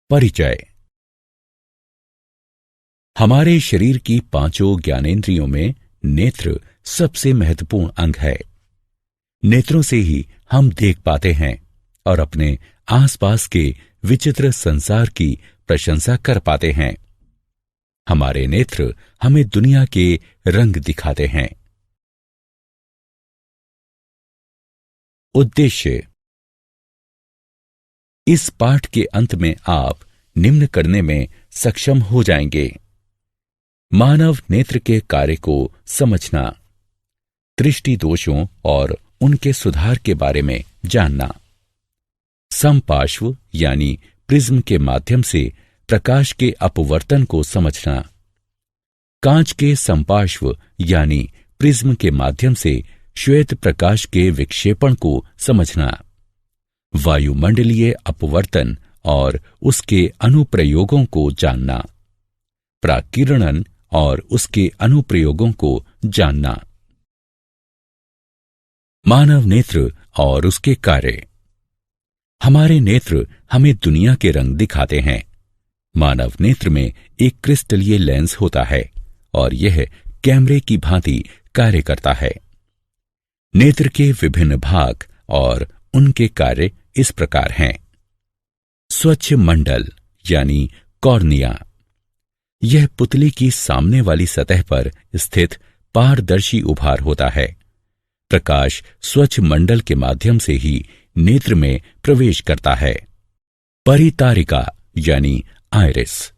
परिचय। हमारे शरीर की पांचों ज्ञानेंद्रियों में नेत्र सबसे महत्वपूर्ण अंग है। नेत्रों से ही हम देख पाते हैं और अपने आसपास के विचित्र संसार की प्रशंसा कर पाते हैं। हमारे नेत्र हमें दुनिया के रंग दिखाते हैं। उद्देश्य। इस पाठ के अंत में आप निम्न करने में सक्षम हो जाएंगे: मानव नेत्र के कार्य को समझना, दृष्टि दोषों और उनके सुधार के बारे में जानना, समपार्श्व यानी प्रिज्म के माध्यम से प्रकाश के अपवर्तन को समझना, कांच के समपार्श्व यानी प्रिज्म के माध्यम से श्वेत प्रकाश के विक्षेपण को समझना, वायुमंडलीय अपवर्तन और उसके अनुप्रयोगों को जानना, प्राकिरणन और उसके अनुप्रयोगों को जानना। मानव नेत्र और उसके कार्य। हमारे नेत्र हमें दुनिया के रंग दिखाते हैं। मानव नेत्र में एक क्रिस्टलीय लेंस होता है और यह कैमरे की भांति कार्य करता है। नेत्र के विभिन्न भाग और उनके कार्य इस प्रकार हैं: स्वच्छ मंडल यानी कॉर्निया, यह पुतली की सामने वाली सतह पर स्थित पारदर्शी उभार होता है। प्रकाश स्वच्छ मंडल के माध्यम से ही नेत्र में प्रवेश करता है। परितारिका यानी आइरिस,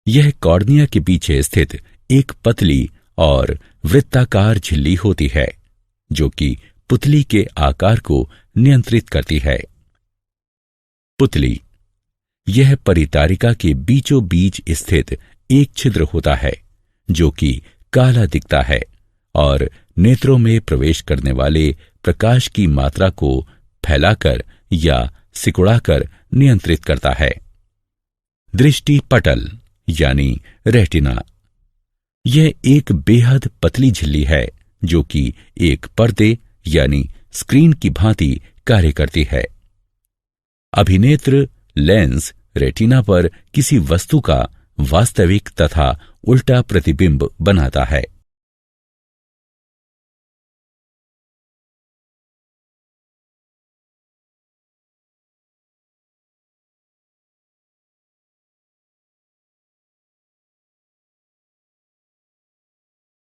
यह कॉर्निया के पीछे स्थित एक पतली और वृत्ताकार झिल्ली होती है जो कि पुतली के आकार को नियंत्रित करती है। पुतली, यह परितारिका के बीचों बीच स्थित एक छिद्र होता है जो कि काला दिखता है और नेत्रों में प्रवेश करने वाले प्रकाश की मात्रा को फैलाकर या सिकुड़ाकर नियंत्रित करता है। दृष्टि पटल यानी रेटिना, यह एक बेहद पतली झिल्ली है जो कि एक पर्दे यानी स्क्रीन की भांति कार्य करती है। अभिनेत्र लेंस रेटिना पर किसी वस्तु का वास्तविक तथा उल्टा प्रतिबिंब बनाता है।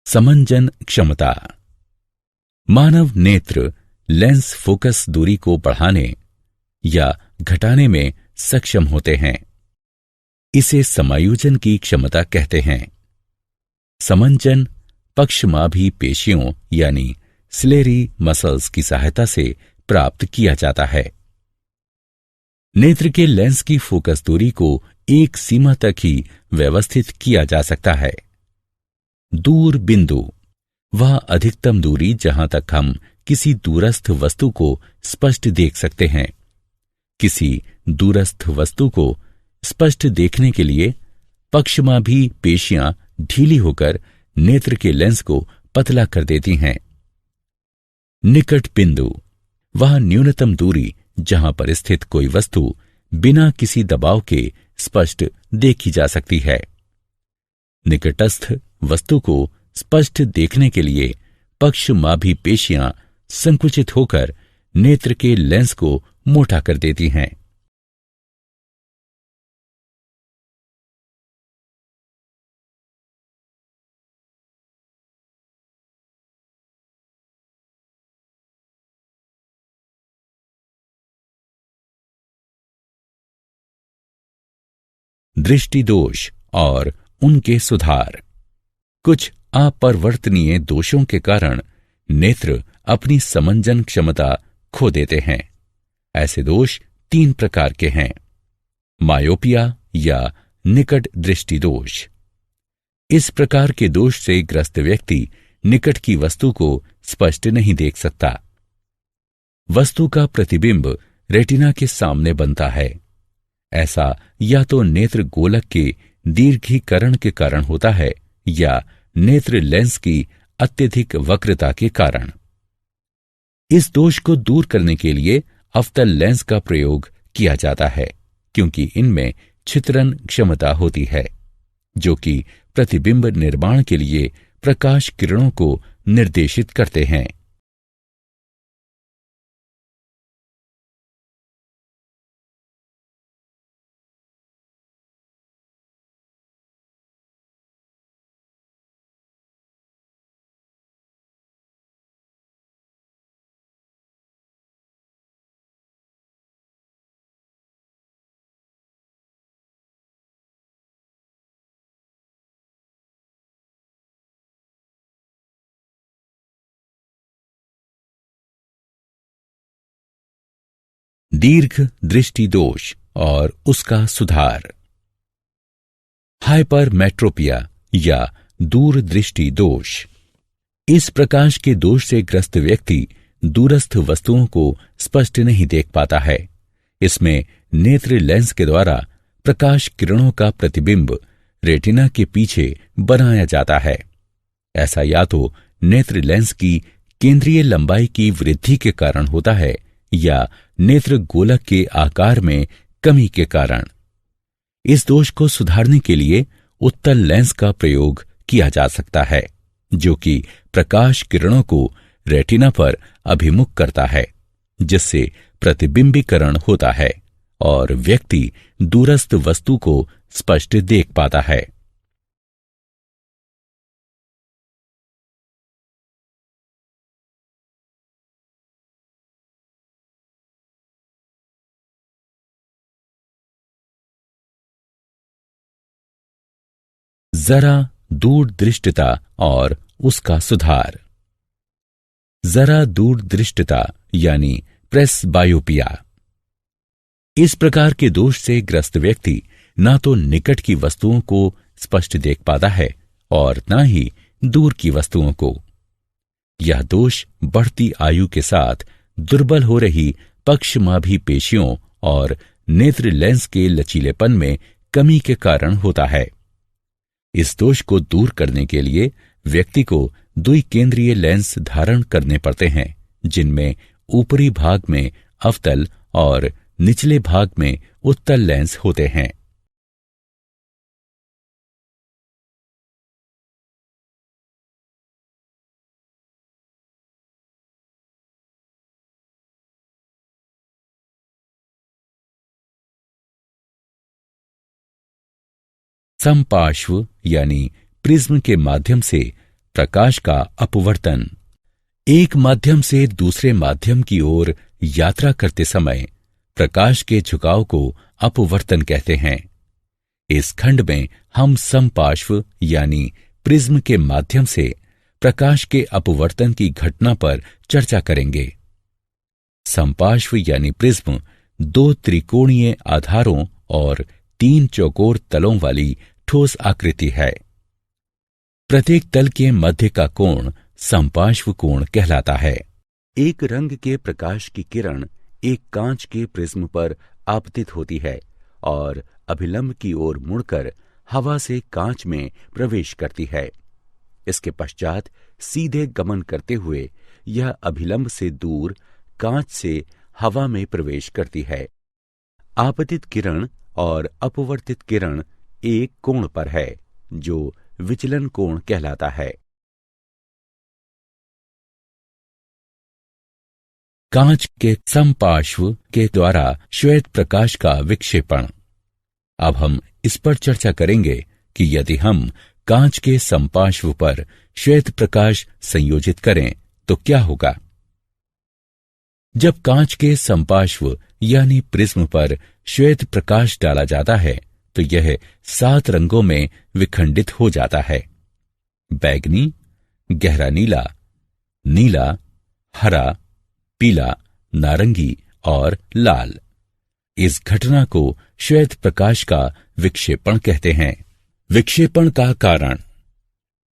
समंजन क्षमता। मानव नेत्र लेंस फोकस दूरी को बढ़ाने या घटाने में सक्षम होते हैं। इसे समायोजन की क्षमता कहते हैं। समंजन पक्षमाभी पेशियों यानी सिलेरी मसल्स की सहायता से प्राप्त किया जाता है। नेत्र के लेंस की फोकस दूरी को एक सीमा तक ही व्यवस्थित किया जा सकता है। दूर बिंदु, वह अधिकतम दूरी जहां तक हम किसी दूरस्थ वस्तु को स्पष्ट देख सकते हैं। किसी दूरस्थ वस्तु को स्पष्ट देखने के लिए पक्षमाभी पेशियां ढीली होकर नेत्र के लेंस को पतला कर देती हैं। निकट बिंदु, वह न्यूनतम दूरी जहां पर स्थित कोई वस्तु बिना किसी दबाव के स्पष्ट देखी जा सकती है। निकटस्थ वस्तु को स्पष्ट देखने के लिए पक्षमाभी पेशियां संकुचित होकर नेत्र के लेंस को मोटा कर देती हैं। दृष्टि दोष और उनके सुधार। कुछ अपरिवर्तनीय दोषों के कारण नेत्र अपनी समंजन क्षमता खो देते हैं। ऐसे दोष 3 प्रकार के हैं: मायोपिया या निकट दृष्टि दोष। इस प्रकार के दोष से ग्रस्त व्यक्ति निकट की वस्तु को स्पष्ट नहीं देख सकता। वस्तु का प्रतिबिंब रेटिना के सामने बनता है। ऐसा या तो नेत्र गोलक के दीर्घीकरण के कारण होता है या नेत्र लेंस की अत्यधिक वक्रता के कारण। इस दोष को दूर करने के लिए अवतल लेंस का प्रयोग किया जाता है क्योंकि इनमें छितरन क्षमता होती है, जो कि प्रतिबिंब निर्माण के लिए प्रकाश किरणों को निर्देशित करते हैं। दीर्घ दृष्टि दोष और उसका सुधार। हाइपरमेट्रोपिया या दूर दृष्टि दोष। इस प्रकाश के दोष से ग्रस्त व्यक्ति दूरस्थ वस्तुओं को स्पष्ट नहीं देख पाता है। इसमें नेत्र लेंस के द्वारा प्रकाश किरणों का प्रतिबिंब रेटिना के पीछे बनाया जाता है। ऐसा या तो नेत्र लेंस की केंद्रीय लंबाई की वृद्धि के कारण होता है या नेत्र गोलक के आकार में कमी के कारण। इस दोष को सुधारने के लिए उत्तल लेंस का प्रयोग किया जा सकता है, जो कि प्रकाश किरणों को रेटिना पर अभिमुख करता है, जिससे प्रतिबिंबीकरण होता है और व्यक्ति दूरस्थ वस्तु को स्पष्ट देख पाता है। जरा दूरदृष्टिता और उसका सुधार। जरा दूरदृष्टिता यानी प्रेसबायोपिया। इस प्रकार के दोष से ग्रस्त व्यक्ति ना तो निकट की वस्तुओं को स्पष्ट देख पाता है और ना ही दूर की वस्तुओं को। यह दोष बढ़ती आयु के साथ दुर्बल हो रही पक्षमाभी पेशियों और नेत्र लेंस के लचीलेपन में कमी के कारण होता है। इस दोष को दूर करने के लिए व्यक्ति को द्विकेंद्रीय लेंस धारण करने पड़ते हैं, जिनमें ऊपरी भाग में अवतल और निचले भाग में उत्तल लेंस होते हैं। समपार्श्व यानी प्रिज्म के माध्यम से प्रकाश का अपवर्तन। एक माध्यम से दूसरे माध्यम की ओर यात्रा करते समय प्रकाश के झुकाव को अपवर्तन कहते हैं। इस खंड में हम समपार्श्व यानी प्रिज्म के माध्यम से प्रकाश के अपवर्तन की घटना पर चर्चा करेंगे। समपार्श्व यानी प्रिज्म दो त्रिकोणीय आधारों और तीन चौकोर तलों वाली ठोस आकृति है। प्रत्येक तल के मध्य का कोण समपार्श्व कोण कहलाता है। एक रंग के प्रकाश की किरण एक कांच के प्रिज्म पर आपतित होती है और अभिलंब की ओर मुड़कर हवा से कांच में प्रवेश करती है। इसके पश्चात सीधे गमन करते हुए यह अभिलंब से दूर कांच से हवा में प्रवेश करती है। आपतित किरण और अपवर्तित किरण एक कोण पर है, जो विचलन कोण कहलाता है। कांच के समपार्श्व के द्वारा श्वेत प्रकाश का विक्षेपण। अब हम इस पर चर्चा करेंगे कि यदि हम कांच के समपार्श्व पर श्वेत प्रकाश संयोजित करें तो क्या होगा। जब कांच के समपार्श्व यानी प्रिज्म पर श्वेत प्रकाश डाला जाता है तो यह 7 रंगों में विखंडित हो जाता है। बैगनी, गहरा नीला, नीला, हरा, पीला, नारंगी और लाल। इस घटना को श्वेत प्रकाश का विक्षेपण कहते हैं। विक्षेपण का कारण।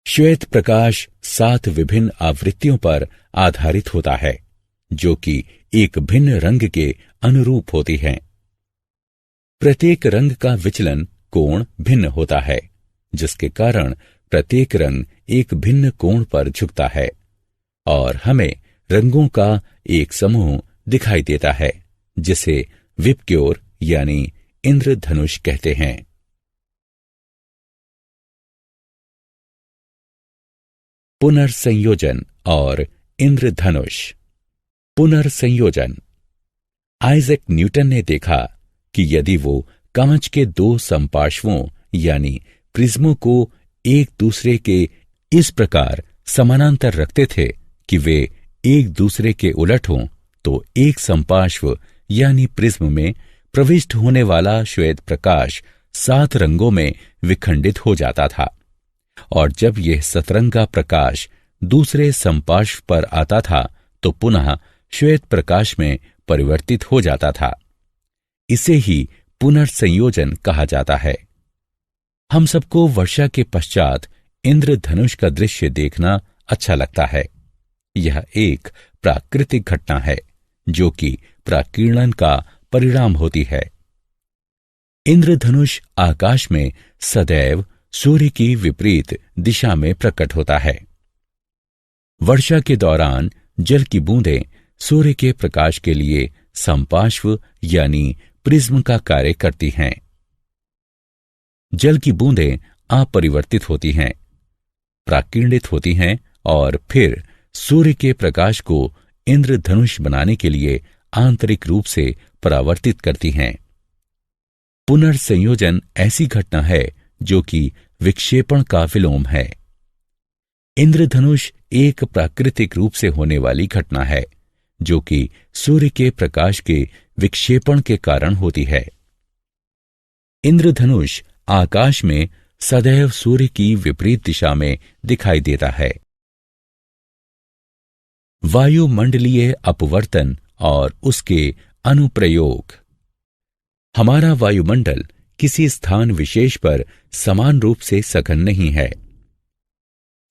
श्वेत प्रकाश 7 विभिन्न आवृत्तियों पर आधारित होता है, जो कि एक भिन्न रंग के अनुरूप होती हैं। प्रत्येक रंग का विचलन कोण भिन्न होता है, जिसके कारण प्रत्येक रंग एक भिन्न कोण पर झुकता है और हमें रंगों का एक समूह दिखाई देता है, जिसे विबग्योर यानी इंद्रधनुष कहते हैं। पुनर्संयोजन और इंद्रधनुष। पुनर्संयोजन। आइजैक न्यूटन ने देखा कि यदि वो कांच के दो समपार्श्वों यानी प्रिज्मों को एक दूसरे के इस प्रकार समानांतर रखते थे कि वे एक दूसरे के उलट हों, तो एक समपार्श्व यानी प्रिज्म में प्रविष्ट होने वाला श्वेत प्रकाश 7 रंगों में विखंडित हो जाता था, और जब यह सतरंगा प्रकाश दूसरे समपार्श्व पर आता था तो पुनः श्वेत प्रकाश में परिवर्तित हो जाता था। इसे ही पुनर्संयोजन कहा जाता है। हम सबको वर्षा के पश्चात इंद्रधनुष का दृश्य देखना अच्छा लगता है। यह एक प्राकृतिक घटना है जो कि प्राकीर्णन का परिणाम होती है। इंद्रधनुष आकाश में सदैव सूर्य की विपरीत दिशा में प्रकट होता है। वर्षा के दौरान जल की बूंदें सूर्य के प्रकाश के लिए समपार्श्व यानी प्रिज्म का कार्य करती हैं। जल की बूंदें अपरिवर्तित होती हैं, प्राकीर्णित होती हैं और फिर सूर्य के प्रकाश को इंद्रधनुष बनाने के लिए आंतरिक रूप से परावर्तित करती हैं। पुनर्संयोजन ऐसी घटना है जो कि विक्षेपण का विलोम है। इंद्रधनुष एक प्राकृतिक रूप से होने वाली घटना है जो कि सूर्य के प्रकाश के विक्षेपण के कारण होती है। इंद्रधनुष आकाश में सदैव सूर्य की विपरीत दिशा में दिखाई देता है। वायुमंडलीय अपवर्तन और उसके अनुप्रयोग। हमारा वायुमंडल किसी स्थान विशेष पर समान रूप से सघन नहीं है।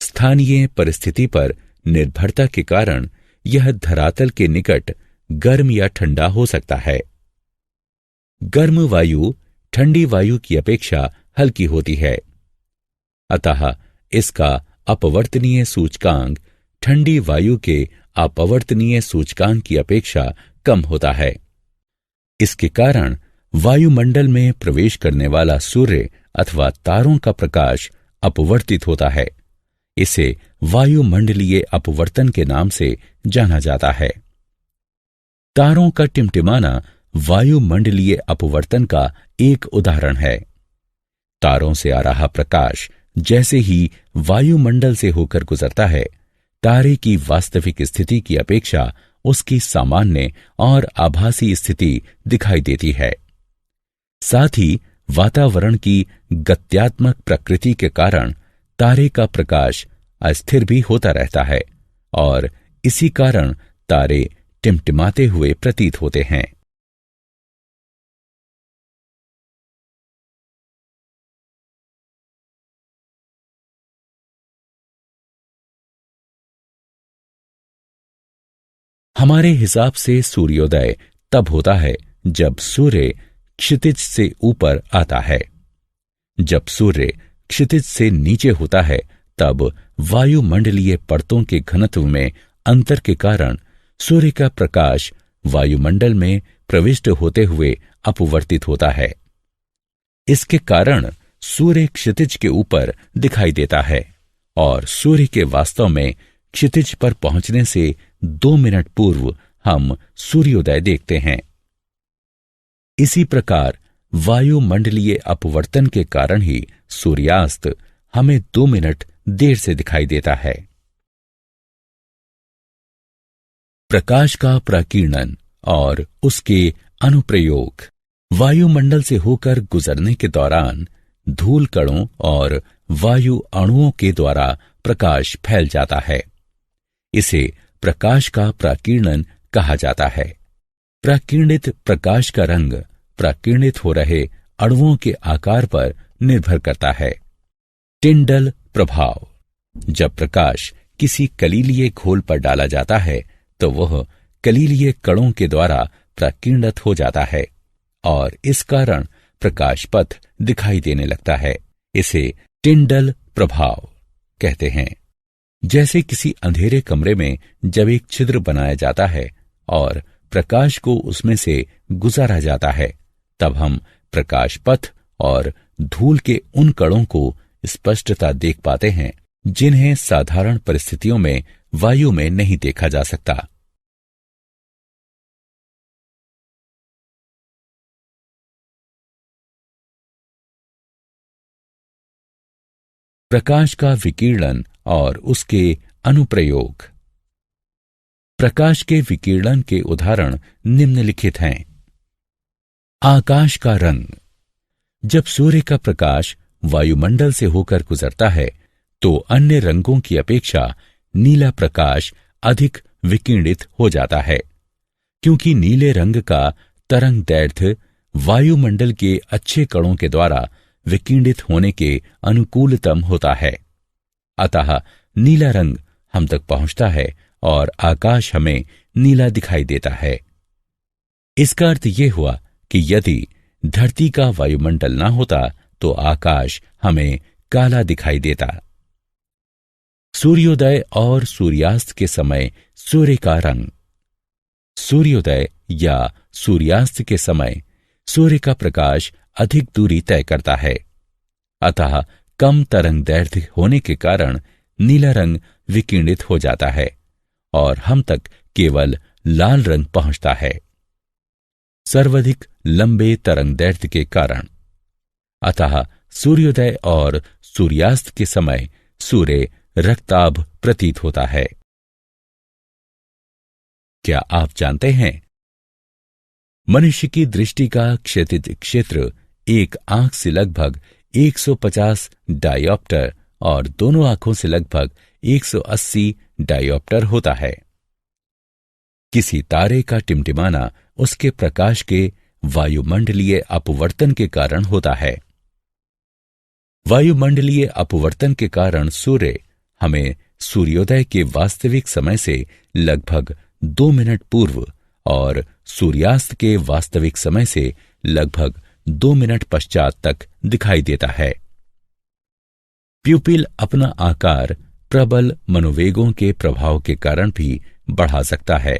स्थानीय परिस्थिति पर निर्भरता के कारण यह धरातल के निकट गर्म या ठंडा हो सकता है। गर्म वायु ठंडी वायु की अपेक्षा हल्की होती है, अतः इसका अपवर्तनीय सूचकांक ठंडी वायु के अपवर्तनीय सूचकांक की अपेक्षा कम होता है। इसके कारण वायुमंडल में प्रवेश करने वाला सूर्य अथवा तारों का प्रकाश अपवर्तित होता है। इसे वायुमंडलीय अपवर्तन के नाम से जाना जाता है। तारों का टिमटिमाना वायुमंडलीय अपवर्तन का एक उदाहरण है। तारों से आ रहा प्रकाश जैसे ही वायुमंडल से होकर गुजरता है, तारे की वास्तविक स्थिति की अपेक्षा उसकी सामान्य और आभासी स्थिति दिखाई देती है। साथ ही वातावरण की गत्यात्मक प्रकृति के कारण तारे का प्रकाश अस्थिर भी होता रहता है और इसी कारण तारे टिमटिमाते हुए प्रतीत होते हैं। हमारे हिसाब से सूर्योदय तब होता है जब सूर्य क्षितिज से ऊपर आता है। जब सूर्य क्षितिज से नीचे होता है तब वायुमंडलीय परतों के घनत्व में अंतर के कारण सूर्य का प्रकाश वायुमंडल में प्रविष्ट होते हुए अपवर्तित होता है। इसके कारण सूर्य क्षितिज के ऊपर दिखाई देता है और सूर्य के वास्तव में क्षितिज पर पहुंचने से 2 मिनट पूर्व हम सूर्योदय देखते हैं। इसी प्रकार वायुमंडलीय अपवर्तन के कारण ही सूर्यास्त हमें 2 मिनट देर से दिखाई देता है। प्रकाश का प्राकीर्णन और उसके अनुप्रयोग। वायुमंडल से होकर गुजरने के दौरान धूल कणों और वायु अणुओं के द्वारा प्रकाश फैल जाता है। इसे प्रकाश का प्राकीर्णन कहा जाता है। प्राकीर्णित प्रकाश का रंग प्राकीर्णित हो रहे अणुओं के आकार पर निर्भर करता है। टिंडल प्रभाव। जब प्रकाश किसी कलीलीय घोल पर डाला जाता है तो वह कलीलीय कणों के द्वारा प्राकीर्णित हो जाता है और इस कारण प्रकाश पथ दिखाई देने लगता है। इसे टिंडल प्रभाव कहते हैं। जैसे किसी अंधेरे कमरे में जब एक छिद्र बनाया जाता है और प्रकाश को उसमें से गुजारा जाता है, तब हम प्रकाश पथ और धूल के उन कणों को स्पष्टता देख पाते हैं जिन्हें साधारण परिस्थितियों में वायु में नहीं देखा जा सकता। प्रकाश का विकिरण और उसके अनुप्रयोग। प्रकाश के विकिरण के उदाहरण निम्नलिखित हैं। आकाश का रंग। जब सूर्य का प्रकाश वायुमंडल से होकर गुजरता है तो अन्य रंगों की अपेक्षा नीला प्रकाश अधिक विकिरणित हो जाता है, क्योंकि नीले रंग का तरंगदैर्घ्य वायुमंडल के अच्छे कणों के द्वारा विकिरणित होने के अनुकूलतम होता है। अतः नीला रंग हम तक पहुंचता है और आकाश हमें नीला दिखाई देता है। इसका अर्थ यह हुआ कि यदि धरती का वायुमंडल न होता तो आकाश हमें काला दिखाई देता। सूर्योदय और सूर्यास्त के समय सूर्य का रंग। सूर्योदय या सूर्यास्त के समय सूर्य का प्रकाश अधिक दूरी तय करता है, अतः कम तरंगदैर्घ्य होने के कारण नीला रंग विकिरणित हो जाता है और हम तक केवल लाल रंग पहुंचता है। सर्वाधिक लंबे तरंगदैर्घ्य के कारण, अतः सूर्योदय और सूर्यास्त के समय सूर्य रक्ताभ प्रतीत होता है। क्या आप जानते हैं मनुष्य की दृष्टि का क्षैतिज क्षेत्र एक आंख से लगभग 150 डायोप्टर और दोनों आंखों से लगभग 180 डायोप्टर होता है। किसी तारे का टिमटिमाना उसके प्रकाश के वायुमंडलीय अपवर्तन के कारण होता है। वायुमंडलीय अपवर्तन के कारण सूर्य हमें सूर्योदय के वास्तविक समय से लगभग 2 मिनट पूर्व और सूर्यास्त के वास्तविक समय से लगभग 2 मिनट पश्चात तक दिखाई देता है। प्यूपिल अपना आकार प्रबल मनोवेगों के प्रभाव के कारण भी बढ़ा सकता है।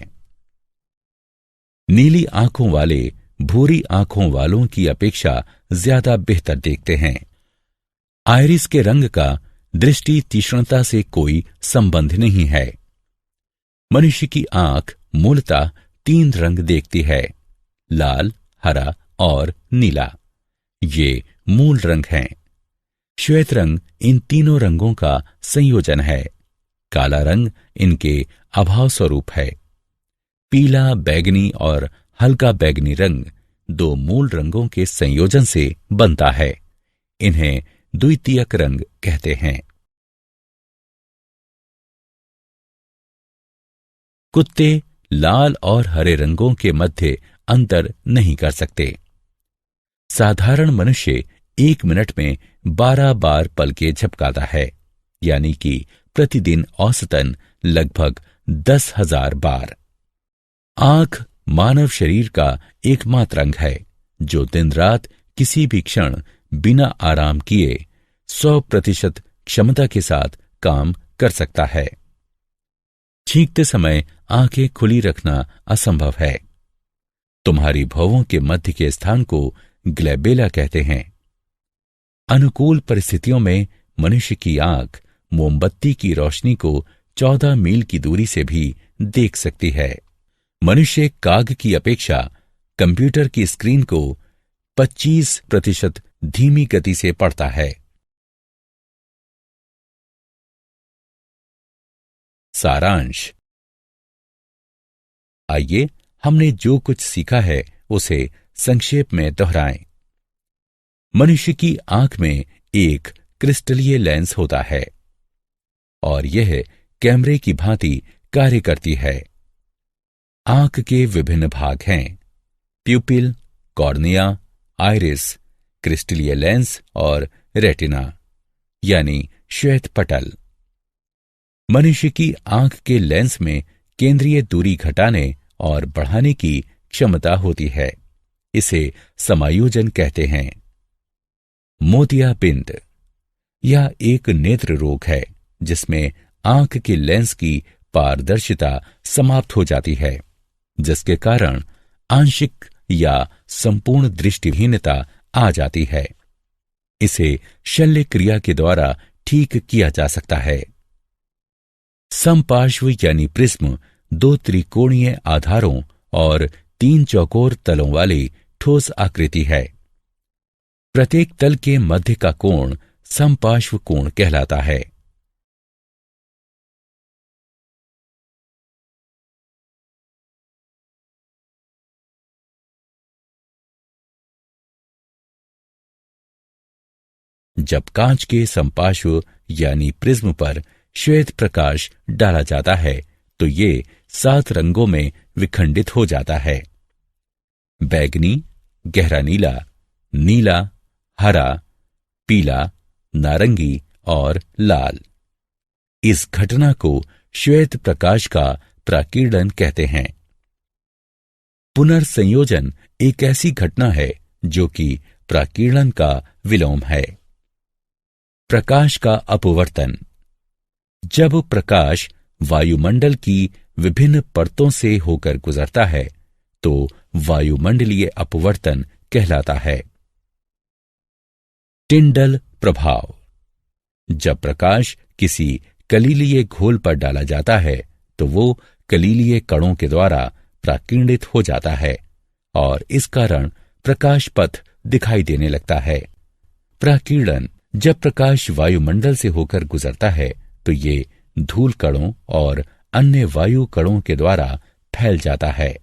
नीली आंखों वाले भूरी आंखों वालों की अपेक्षा ज्यादा बेहतर देखते हैं। आइरिस के रंग का दृष्टि तीक्ष्णता से कोई संबंध नहीं है। मनुष्य की आंख मूलतः 3 रंग देखती है, लाल, हरा और नीला। ये मूल रंग हैं। श्वेत रंग इन तीनों रंगों का संयोजन है। काला रंग इनके अभाव स्वरूप है। पीला, बैगनी और हल्का बैगनी रंग 2 मूल रंगों के संयोजन से बनता है। इन्हें द्वितीयक रंग कहते हैं। कुत्ते लाल और हरे रंगों के मध्य अंतर नहीं कर सकते। साधारण मनुष्य 1 मिनट में 12 बार पलकें झपकाता है, यानी कि प्रतिदिन औसतन लगभग 10,000 बार। आंख मानव शरीर का एकमात्र अंग है जो दिन रात किसी भी क्षण बिना आराम किए 100% क्षमता के साथ काम कर सकता है। छींकते समय आंखें खुली रखना असंभव है। तुम्हारी भौहों के मध्य के स्थान को ग्लैबेला कहते हैं। अनुकूल परिस्थितियों में मनुष्य की आंख मोमबत्ती की रोशनी को 14 मील की दूरी से भी देख सकती है। मनुष्य काग की अपेक्षा कंप्यूटर की स्क्रीन को 25% धीमी गति से पढ़ता है। सारांश। आइए हमने जो कुछ सीखा है उसे संक्षेप में दोहराएं। मनुष्य की आंख में एक क्रिस्टलीय लेंस होता है और यह कैमरे की भांति कार्य करती है। आंख के विभिन्न भाग हैं: प्यूपिल, कॉर्निया, आइरिस, क्रिस्टलीय लेंस और रेटिना, यानी श्वेत पटल। मनुष्य की आंख के लेंस में केंद्रीय दूरी घटाने और बढ़ाने की क्षमता होती है। इसे समायोजन कहते हैं। मोतियाबिंद। यह एक नेत्र रोग है जिसमें आंख के लेंस की पारदर्शिता समाप्त हो जाती है, जिसके कारण आंशिक या संपूर्ण दृष्टिहीनता आ जाती है। इसे शल्य क्रिया के द्वारा ठीक किया जा सकता है। समपार्श्व यानी प्रिज्म 2 त्रिकोणीय आधारों और 3 चौकोर तलों वाली ठोस आकृति है। प्रत्येक तल के मध्य का कोण समपार्श्व कोण कहलाता है। जब कांच के समपार्श्व यानी प्रिज्म पर श्वेत प्रकाश डाला जाता है तो ये 7 रंगों में विखंडित हो जाता है। बैंगनी, गहरा नीला, नीला, हरा, पीला, नारंगी और लाल। इस घटना को श्वेत प्रकाश का प्राकीर्णन कहते हैं। पुनर्संयोजन एक ऐसी घटना है जो कि प्राकीर्णन का विलोम है। प्रकाश का अपवर्तन। जब प्रकाश वायुमंडल की विभिन्न परतों से होकर गुजरता है तो वायुमंडलीय अपवर्तन कहलाता है। टिंडल प्रभाव। जब प्रकाश किसी कलीलीय घोल पर डाला जाता है तो वो कलीलीय कणों के द्वारा प्राकीर्णित हो जाता है और इस कारण प्रकाश पथ दिखाई देने लगता है। प्राकीर्णन। जब प्रकाश वायुमंडल से होकर गुजरता है तो ये धूल कणों और अन्य वायु कणों के द्वारा फैल जाता है।